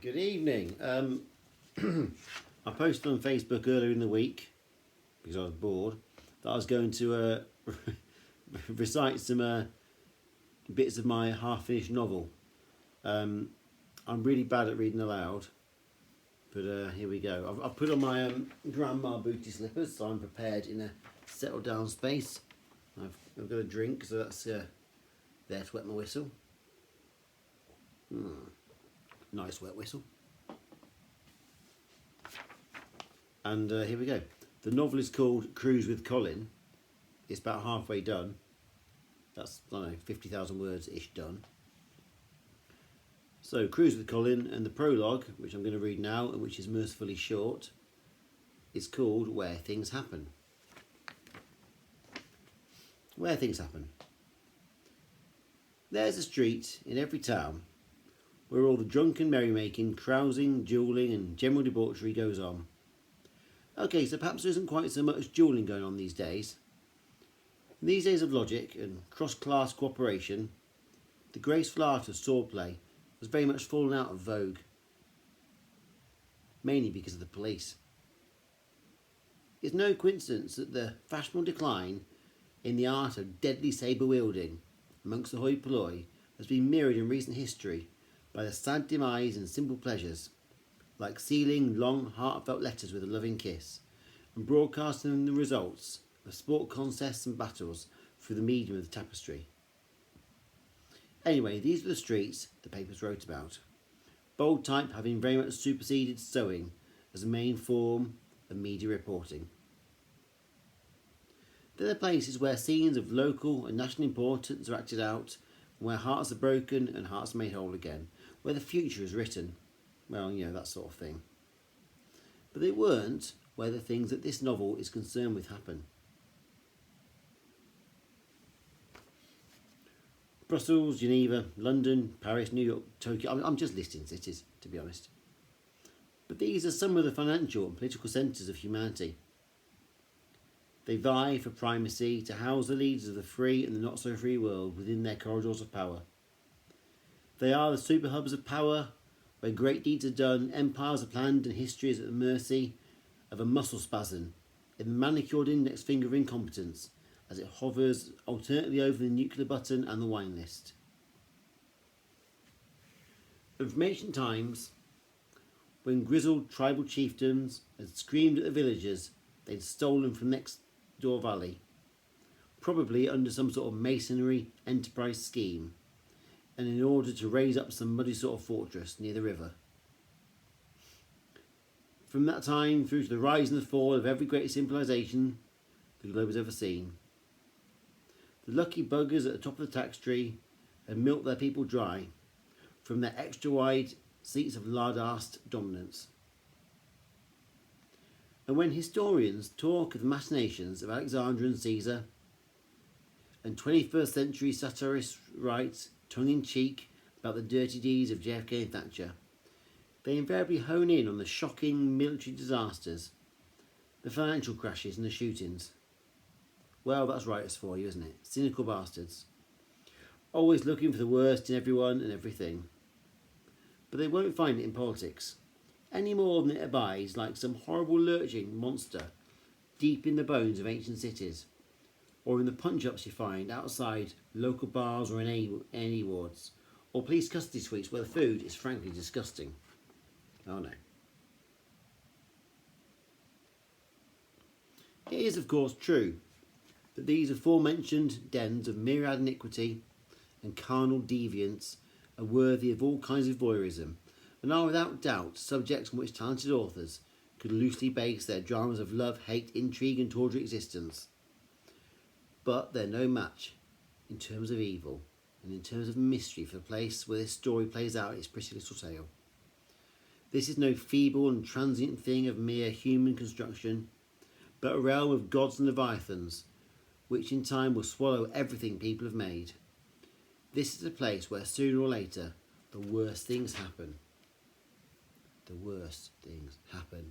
Good evening. I posted on Facebook earlier in the week, because I was bored, that I was going to recite some bits of my half-finished novel. I'm really bad at reading aloud, but here we go. I've put on my grandma booty slippers, so I'm prepared in a settled down space. I've got a drink, so that's there to wet my whistle. Nice wet whistle. And here we go. The novel is called Cruise with Colin. It's about halfway done. That's, I don't know, 50,000 words-ish done. So, Cruise with Colin, and the prologue, which I'm going to read now, and which is mercifully short, is called Where Things Happen. Where Things Happen. There's a street in every town where all the drunken merrymaking, carousing, duelling and general debauchery goes on. Okay, so perhaps there isn't quite so much duelling going on these days. In these days of logic and cross-class cooperation, the graceful art of swordplay has very much fallen out of vogue, mainly because of the police. It's no coincidence that the fashionable decline in the art of deadly sabre-wielding amongst the hoi polloi has been mirrored in recent history by the sad demise in simple pleasures, like sealing long, heartfelt letters with a loving kiss, and broadcasting the results of sport contests and battles through the medium of the tapestry. Anyway, these are the streets the papers wrote about, bold type having very much superseded sewing as a main form of media reporting. They're the places where scenes of local and national importance are acted out, and where hearts are broken and hearts made whole again, where the future is written. Well, you know, that sort of thing. But they weren't where the things that this novel is concerned with happen. Brussels, Geneva, London, Paris, New York, Tokyo. I'm just listing cities, to be honest. But these are some of the financial and political centres of humanity. They vie for primacy to house the leaders of the free and the not-so-free world within their corridors of power. They are the super hubs of power, where great deeds are done, empires are planned, and history is at the mercy of a muscle spasm in the manicured index finger of incompetence as it hovers alternately over the nuclear button and the wine list. And from ancient times, when grizzled tribal chieftains had screamed at the villagers they'd stolen from next door valley, probably under some sort of masonry enterprise scheme, and in order to raise up some muddy sort of fortress near the river. From that time through to the rise and the fall of every great civilization the globe has ever seen, the lucky buggers at the top of the tax tree had milked their people dry from their extra wide seats of lard-arsed dominance. And when historians talk of the machinations of Alexander and Caesar, and 21st century satirists write tongue-in-cheek about the dirty deeds of JFK and Thatcher, they invariably hone in on the shocking military disasters, the financial crashes and the shootings. Well, that's writers for you, isn't it? Cynical bastards. Always looking for the worst in everyone and everything. But they won't find it in politics, any more than it abides like some horrible lurching monster deep in the bones of ancient cities, or in the punch-ups you find outside local bars or in any wards, or police custody suites where the food is frankly disgusting. Oh no. It is of course true that these aforementioned dens of myriad iniquity and carnal deviance are worthy of all kinds of voyeurism, and are without doubt subjects on which talented authors could loosely base their dramas of love, hate, intrigue and tawdry existence. But they're no match in terms of evil and in terms of mystery for the place where this story plays out its pretty little tale. This is no feeble and transient thing of mere human construction, but a realm of gods and leviathans, which in time will swallow everything people have made. This is a place where sooner or later the worst things happen. The worst things happen.